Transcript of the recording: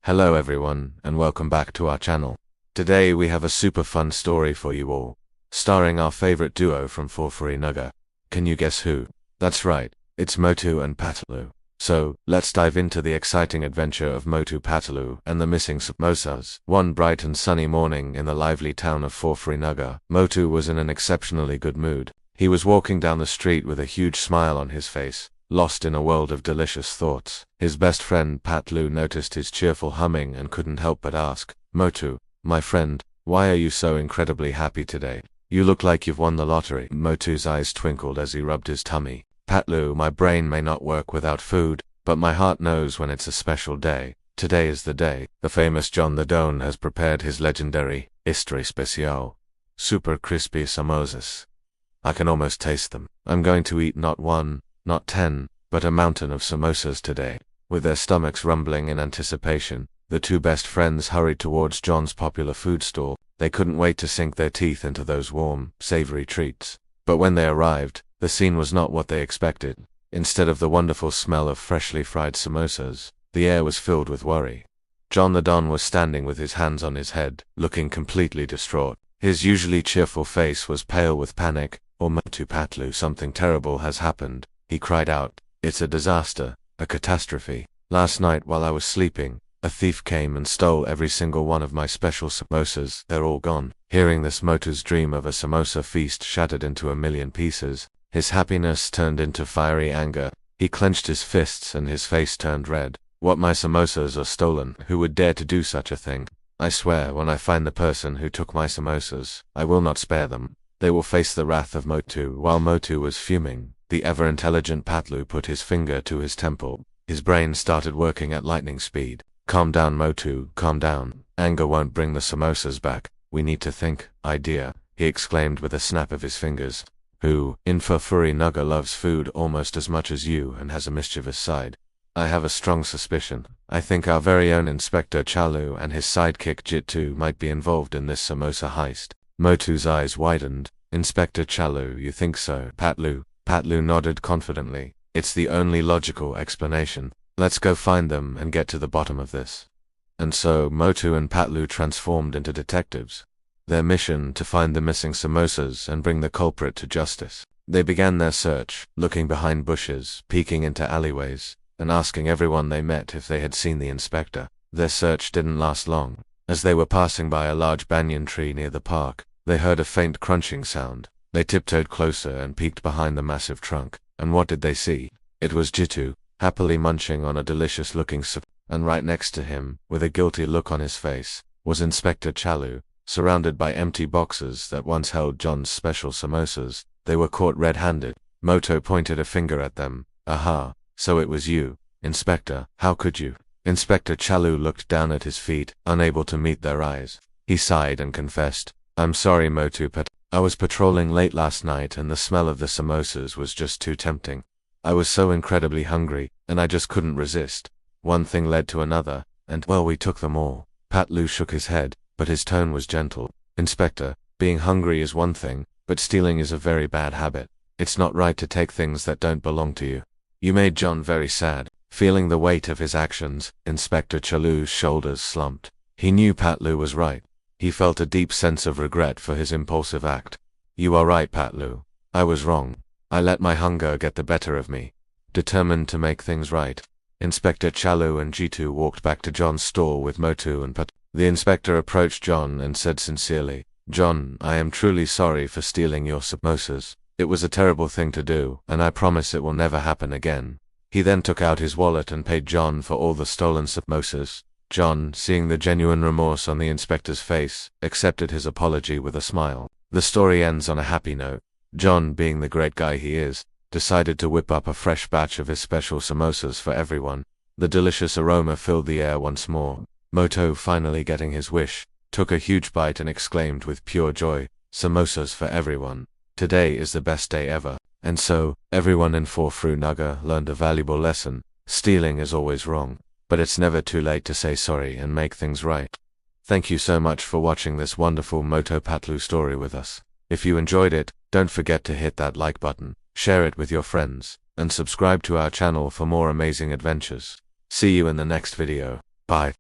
Hello everyone, and welcome back to our channel. Today we have a super fun story for you all, starring our favorite duo from Furfuri Nagar. Can you guess who? That's right, it's Motu and Patlu. So, let's dive into the exciting adventure of Motu Patlu and the missing samosas. One bright and sunny morning in the lively town of Furfuri Nagar, Motu was in an exceptionally good mood. He was walking down the street with a huge smile on his face, lost in a world of delicious thoughts. His best friend Patlu noticed his cheerful humming and couldn't help but ask, "Motu, my friend, why are you so incredibly happy today? You look like you've won the lottery." Motu's eyes twinkled as he rubbed his tummy. "Patlu, my brain may not work without food, but my heart knows when it's a special day. Today is the day. The famous John the Don has prepared his legendary Istre Special, super crispy samosas. I can almost taste them. I'm going to eat not one, not 10, but a mountain of samosas today." With their stomachs rumbling in anticipation, the two best friends hurried towards John's popular food stall. They couldn't wait to sink their teeth into those warm, savory treats. But when they arrived, the scene was not what they expected. Instead of the wonderful smell of freshly fried samosas, the air was filled with worry. John the Don was standing with his hands on his head, looking completely distraught. His usually cheerful face was pale with panic. "Motu Patlu, something terrible has happened," he cried out. "It's a disaster, a catastrophe. Last night while I was sleeping, a thief came and stole every single one of my special samosas. They're all gone." Hearing this, Motu's dream of a samosa feast shattered into a million pieces. His happiness turned into fiery anger. He clenched his fists and his face turned red. "What, my samosas are stolen? Who would dare to do such a thing? I swear, when I find the person who took my samosas, I will not spare them. They will face the wrath of Motu." While Motu was fuming, the ever-intelligent Patlu put his finger to his temple. His brain started working at lightning speed. "Calm down, Motu, calm down. Anger won't bring the samosas back. We need to think, idea," he exclaimed with a snap of his fingers. "Who, in Furfuri Nagar, loves food almost as much as you and has a mischievous side? I have a strong suspicion. I think our very own Inspector Chalu and his sidekick Jitu might be involved in this samosa heist." Motu's eyes widened. "Inspector Chalu, you think so?" Patlu nodded confidently. "It's the only logical explanation. Let's go find them and get to the bottom of this." And so Motu and Patlu transformed into detectives. Their mission to find the missing samosas and bring the culprit to justice. They began their search, looking behind bushes, peeking into alleyways, and asking everyone they met if they had seen the inspector. Their search didn't last long. As they were passing by a large banyan tree near the park, they heard a faint crunching sound. They tiptoed closer and peeked behind the massive trunk. And what did they see? It was Jitu, happily munching on a delicious-looking soup. And right next to him, with a guilty look on his face, was Inspector Chalu, surrounded by empty boxes that once held John's special samosas. They were caught red-handed. Motu pointed a finger at them. "Aha, so it was you, Inspector. How could you?" Inspector Chalu looked down at his feet, unable to meet their eyes. He sighed and confessed, "I'm sorry, Motu, but I was patrolling late last night and the smell of the samosas was just too tempting. I was so incredibly hungry, and I just couldn't resist. One thing led to another, and, well, we took them all." Patlu shook his head, but his tone was gentle. "Inspector, being hungry is one thing, but stealing is a very bad habit. It's not right to take things that don't belong to you." You made John very sad. Feeling the weight of his actions, Inspector Chalu's shoulders slumped. He knew Patlu was right. He felt a deep sense of regret for his impulsive act. "You are right, Patlu. I was wrong. I let my hunger get the better of me." Determined to make things right, Inspector Chalu and Jitu walked back to John's stall with Motu and Patlu. The inspector approached John and said sincerely, "John, I am truly sorry for stealing your samosas. It was a terrible thing to do, and I promise it will never happen again." He then took out his wallet and paid John for all the stolen samosas. John, seeing the genuine remorse on the inspector's face, accepted his apology with a smile. The story ends on a happy note. John, being the great guy he is, decided to whip up a fresh batch of his special samosas for everyone. The delicious aroma filled the air once more. Motu, finally getting his wish, took a huge bite and exclaimed with pure joy, "Samosas for everyone. Today is the best day ever." And so, everyone in Furfuri Nagar learned a valuable lesson. Stealing is always wrong, but it's never too late to say sorry and make things right. Thank you so much for watching this wonderful Motu Patlu story with us. If you enjoyed it, don't forget to hit that like button, share it with your friends, and subscribe to our channel for more amazing adventures. See you in the next video. Bye.